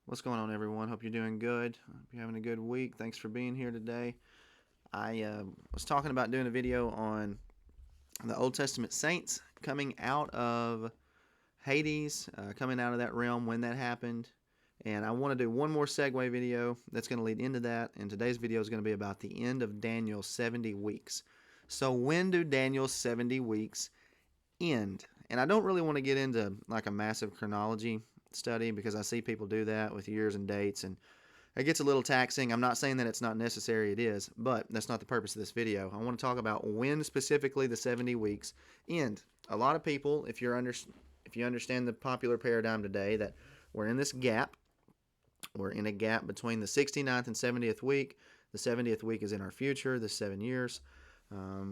What's going on, everyone? Hope you're doing good. Hope you're having a good week. Thanks for being here today. I was talking about doing a video on the Old Testament saints coming out of Hades, coming out of that realm when that happened. And I want to do one more segue video that's going to lead into that. And today's video is going to be about the end of Daniel's 70 weeks. So when do Daniel's 70 weeks end? And I don't really want to get into like a massive chronology study because I see people do that with years and dates, and it gets a little taxing. I'm not saying that it's not necessary, it is, but that's not the purpose of this video. I want to talk about when specifically the 70 weeks end. A lot of people, if you understand the popular paradigm today, that we're in this gap. We're in a gap between the 69th and 70th week. The 70th week is in our future, the 7 years,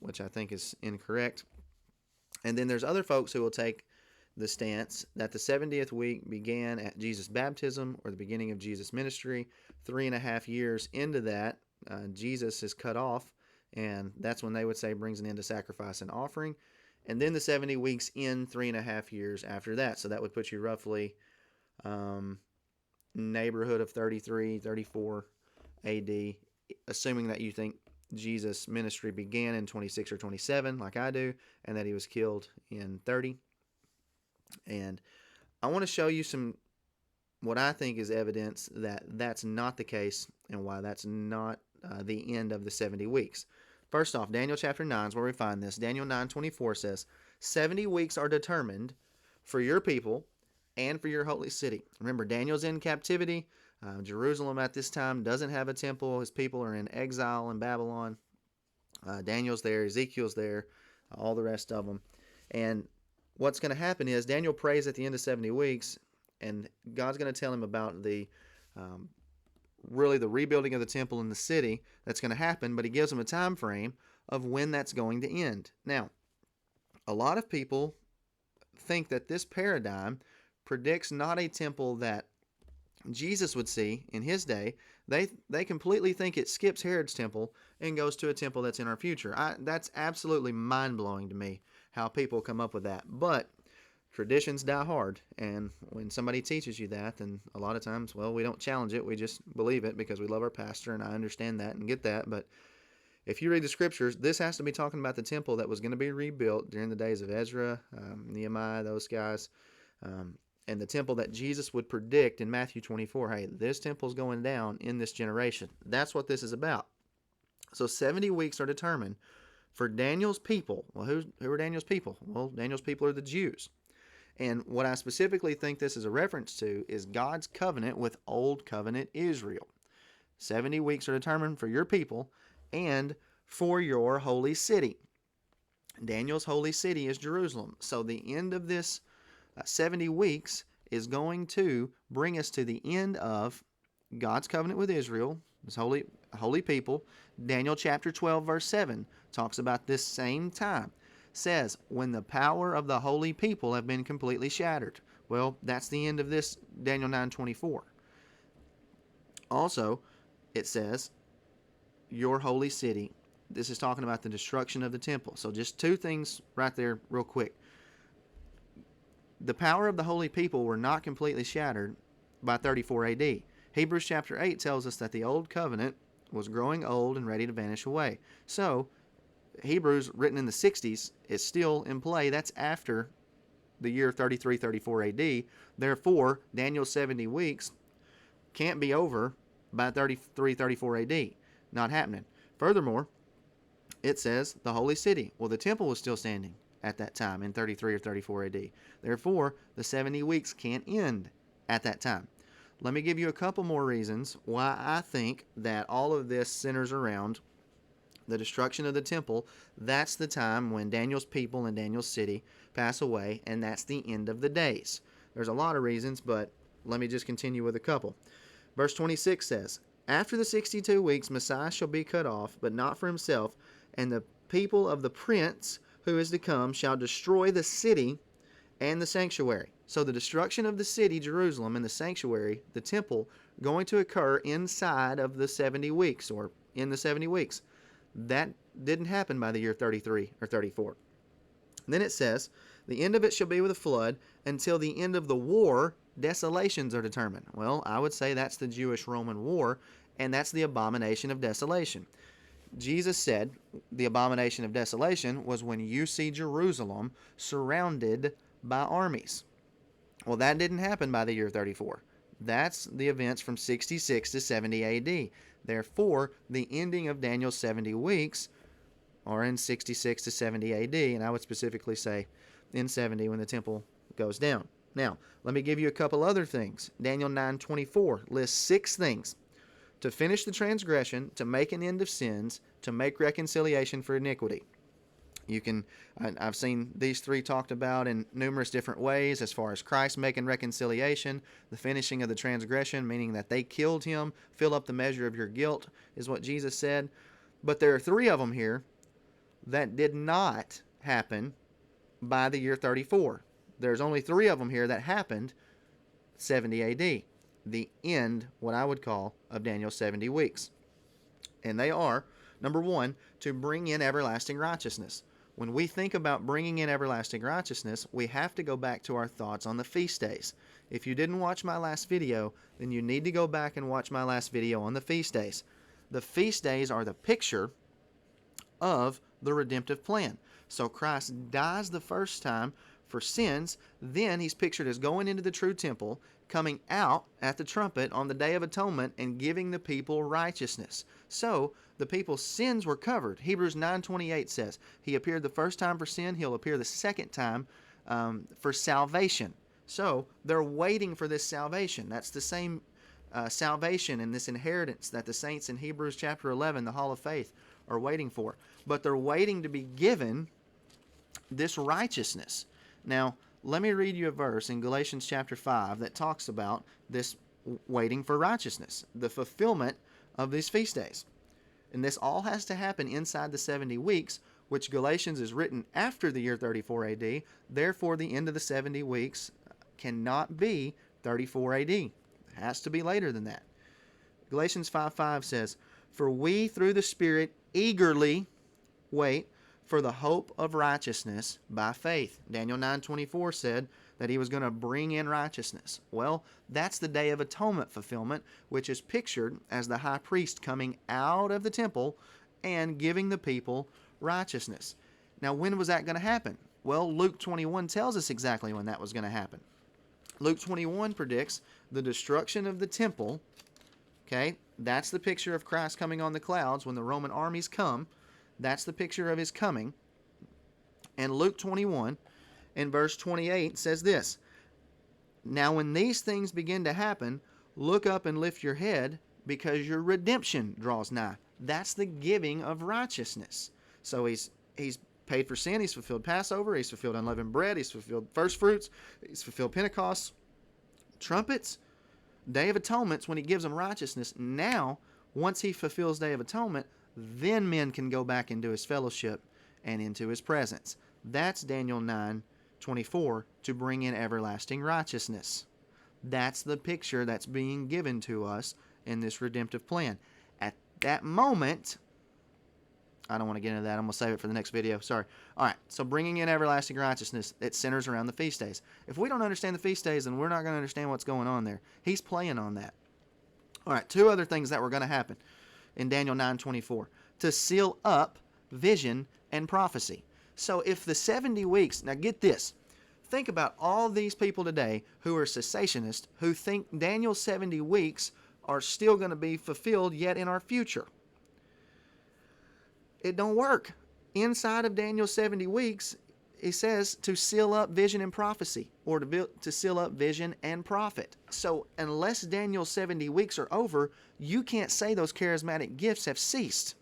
which I think is incorrect. And then there's other folks who will take the stance that the 70th week began at Jesus' baptism or the beginning of Jesus' ministry. 3.5 years into that, Jesus is cut off, and that's when they would say brings an end to sacrifice and offering. And then the 70 weeks end 3.5 years after that. So that would put you roughly neighborhood of 33, 34 AD, assuming that you think Jesus' ministry began in 26 or 27, like I do, and that he was killed in 30. And I want to show you what I think is evidence that that's not the case and why that's not the end of the 70 weeks. First off, Daniel chapter 9 is where we find this. Daniel 9:24 says, 70 weeks are determined for your people and for your holy city. Remember, Daniel's in captivity. Jerusalem at this time doesn't have a temple. His people are in exile in Babylon. Daniel's there, Ezekiel's there, all the rest of them. And what's going to happen is Daniel prays at the end of 70 weeks, and God's going to tell him about the rebuilding of the temple and the city that's going to happen, but he gives him a time frame of when that's going to end. Now, a lot of people think that this paradigm predicts not a temple that Jesus would see in his day. They completely think it skips Herod's temple and goes to a temple that's in our future. That's absolutely mind-blowing to me how people come up with that. But traditions die hard, and when somebody teaches you that, then a lot of times, well, we don't challenge it. We just believe it because we love our pastor, and I understand that and get that. But if you read the scriptures, this has to be talking about the temple that was going to be rebuilt during the days of Ezra, Nehemiah, those guys. And the temple that Jesus would predict in Matthew 24, hey, this temple's going down in this generation. That's what this is about. So 70 weeks are determined for Daniel's people. Well, who are Daniel's people? Well, Daniel's people are the Jews. And what I specifically think this is a reference to is God's covenant with Old Covenant Israel. 70 weeks are determined for your people and for your holy city. Daniel's holy city is Jerusalem. So the end of this 70 weeks is going to bring us to the end of God's covenant with Israel, his holy people. Daniel chapter 12 verse 7 talks about this same time. Says, when the power of the holy people have been completely shattered. Well, that's the end of this Daniel 9:24. Also, it says, your holy city. This is talking about the destruction of the temple. So just two things right there real quick. The power of the holy people were not completely shattered by 34 AD. Hebrews chapter 8 tells us that the old covenant was growing old and ready to vanish away. So, Hebrews, written in the 60s, is still in play. That's after the year 33, 34 AD. Therefore, Daniel's 70 weeks can't be over by 33, 34 AD. Not happening. Furthermore, it says the holy city. Well, the temple was still standing at that time in 33 or 34 AD. Therefore, the 70 weeks can't end at that time. Let me give you a couple more reasons why I think that all of this centers around the destruction of the temple. That's the time when Daniel's people and Daniel's city pass away, and that's the end of the days. There's a lot of reasons, but let me just continue with a couple. Verse 26 says, after the 62 weeks, Messiah shall be cut off, but not for himself, and the people of the prince who is to come shall destroy the city and the sanctuary. So the destruction of the city, Jerusalem, and the sanctuary, the temple, going to occur inside of the 70 weeks, or in the 70 weeks. That didn't happen by the year 33 or 34. And then it says, the end of it shall be with a flood until the end of the war desolations are determined. Well, I would say that's the Jewish-Roman War, and that's the abomination of desolation. Jesus said the abomination of desolation was when you see Jerusalem surrounded by armies. Well, that didn't happen by the year 34. That's the events from 66 to 70 AD. Therefore, the ending of Daniel's 70 weeks are in 66 to 70 AD, and I would specifically say in 70 when the temple goes down. Now, let me give you a couple other things. Daniel 9:24 lists 6 things: to finish the transgression, to make an end of sins, to make reconciliation for iniquity. I've seen these 3 talked about in numerous different ways, as far as Christ making reconciliation, the finishing of the transgression, meaning that they killed him, fill up the measure of your guilt, is what Jesus said. But there are 3 of them here that did not happen by the year 34. There's only 3 of them here that happened 70 AD. The end, what I would call, of Daniel's 70 weeks. And they are, number 1, to bring in everlasting righteousness. When we think about bringing in everlasting righteousness, we have to go back to our thoughts on the feast days. If you didn't watch my last video, then you need to go back and watch my last video on the feast days. The feast days are the picture of the redemptive plan. So Christ dies the first time for sins, then he's pictured as going into the true temple, coming out at the trumpet on the Day of Atonement, and giving the people righteousness. So the people's sins were covered. Hebrews 9:28 says, he appeared the first time for sin, he'll appear the second time for salvation. So they're waiting for this salvation. That's the same salvation and this inheritance that the saints in Hebrews chapter 11, the Hall of Faith, are waiting for. But they're waiting to be given this righteousness. Now, let me read you a verse in Galatians chapter 5 that talks about this waiting for righteousness, the fulfillment of these feast days. And this all has to happen inside the 70 weeks, which Galatians is written after the year 34 AD. Therefore, the end of the 70 weeks cannot be 34 AD. It has to be later than that. Galatians 5:5 says, "For we through the Spirit eagerly wait for the hope of righteousness by faith." Daniel 9:24 said that he was going to bring in righteousness. Well, that's the Day of Atonement fulfillment, which is pictured as the high priest coming out of the temple and giving the people righteousness. Now, when was that going to happen? Well, Luke 21 tells us exactly when that was going to happen. Luke 21 predicts the destruction of the temple. Okay, that's the picture of Christ coming on the clouds when the Roman armies come. That's the picture of his coming. And Luke 21 in verse 28 says this, "Now when these things begin to happen, look up and lift your head, because your redemption draws nigh." That's the giving of righteousness. So he's paid for sin, he's fulfilled Passover, he's fulfilled unleavened bread, he's fulfilled first fruits, he's fulfilled Pentecost, trumpets, Day of Atonements when he gives them righteousness. Now, once he fulfills Day of Atonement, then men can go back into his fellowship and into his presence. That's Daniel 9:24, to bring in everlasting righteousness. That's the picture that's being given to us in this redemptive plan. At that moment, I don't want to get into that. I'm going to save it for the next video. Sorry. All right. So bringing in everlasting righteousness, it centers around the feast days. If we don't understand the feast days, then we're not going to understand what's going on there. He's playing on that. All right. 2 other things that were going to happen in Daniel 9:24. To seal up vision and prophecy. So if the 70 weeks, now get this. Think about all these people today who are cessationists, who think Daniel's 70 weeks are still going to be fulfilled yet in our future. It don't work. Inside of Daniel's 70 weeks, it says to seal up vision and prophecy, or to seal up vision and prophet. So unless Daniel's 70 weeks are over, you can't say those charismatic gifts have ceased.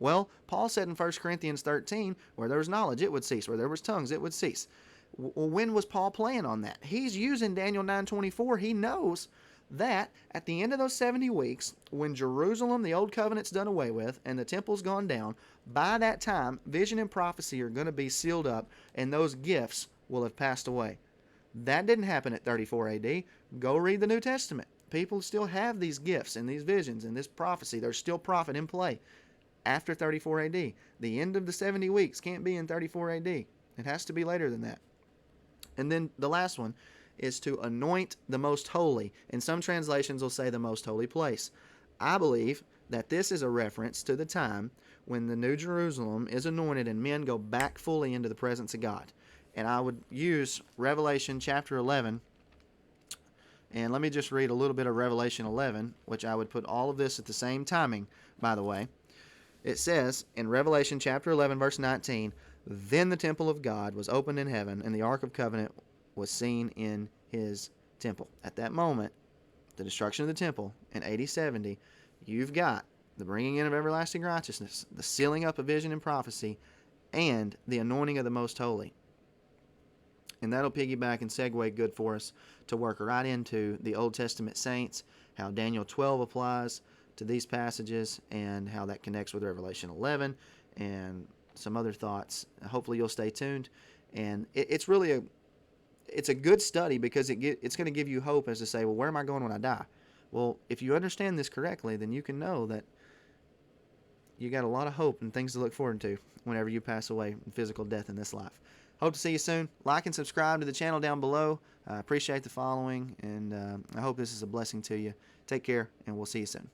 Well, Paul said in 1 Corinthians 13, where there was knowledge, it would cease. Where there was tongues, it would cease. Well, when was Paul playing on that? He's using Daniel 9:24. He knows that at the end of those 70 weeks, when Jerusalem, the old covenant's done away with, and the temple's gone down, by that time, vision and prophecy are going to be sealed up, and those gifts will have passed away. That didn't happen at 34 AD. Go read the New Testament. People still have these gifts and these visions and this prophecy. There's still prophet in play after 34 AD. The end of the 70 weeks can't be in 34 AD. It has to be later than that. And then the last one is to anoint the most holy. And some translations will say the most holy place. I believe that this is a reference to the time when the New Jerusalem is anointed and men go back fully into the presence of God. And I would use Revelation chapter 11. And let me just read a little bit of Revelation 11, which I would put all of this at the same timing, by the way. It says in Revelation chapter 11, verse 19, "Then the temple of God was opened in heaven, and the Ark of Covenant was seen in his temple." At that moment, the destruction of the temple in AD 70, you've got the bringing in of everlasting righteousness, the sealing up of vision and prophecy, and the anointing of the most holy. And that'll piggyback and segue good for us to work right into the Old Testament saints, how Daniel 12 applies to these passages, and how that connects with Revelation 11, and some other thoughts. Hopefully you'll stay tuned. And it's really a good study, because it's going to give you hope as to say, well, where am I going when I die? Well, if you understand this correctly, then you can know that you got a lot of hope and things to look forward to whenever you pass away in physical death in this life. Hope to see you soon. Like and subscribe to the channel down below. I appreciate the following, and I hope this is a blessing to you. Take care, and we'll see you soon.